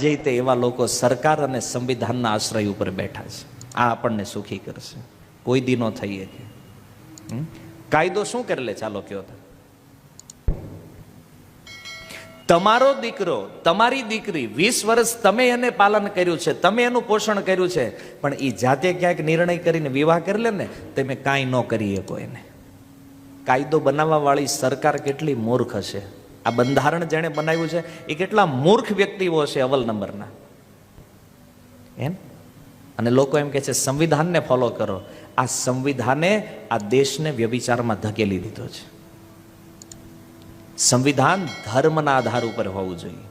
જે તે એવા લોકો સરકાર અને સંવિધાનના આશ્રય ઉપર બેઠા છે. આ આપણને સુખી કરશે. કોઈ દી નો થઈએ કે કાયદો શું કરી લે? ચાલો કયો તો. તમારો દીકરો, તમારી દીકરી 20 વર્ષ તમે એને પાલન કર્યું છે, તમે એનું પોષણ કર્યું છે, પણ એ જાતે ક્યાંક નિર્ણય કરીને વિવાહ કરી લે ને, તમે કાંઈ ન કરી શકો એને. કાયદો બનાવવા વાળી સરકાર કેટલી મૂર્ખ હશે. આ બંધારણ જેણે બનાવ્યું છે એ કેટલા મૂર્ખ વ્યક્તિઓ છે અવ્વલ નંબરના. એમ અને લોકો એમ કે છે સંવિધાનને ફોલો કરો. આ સંવિધાને આ દેશને વ્યભિચારમાં ધકેલી દીધો છે. સંવિધાન ધર્મના આધાર ઉપર હોવું જોઈએ.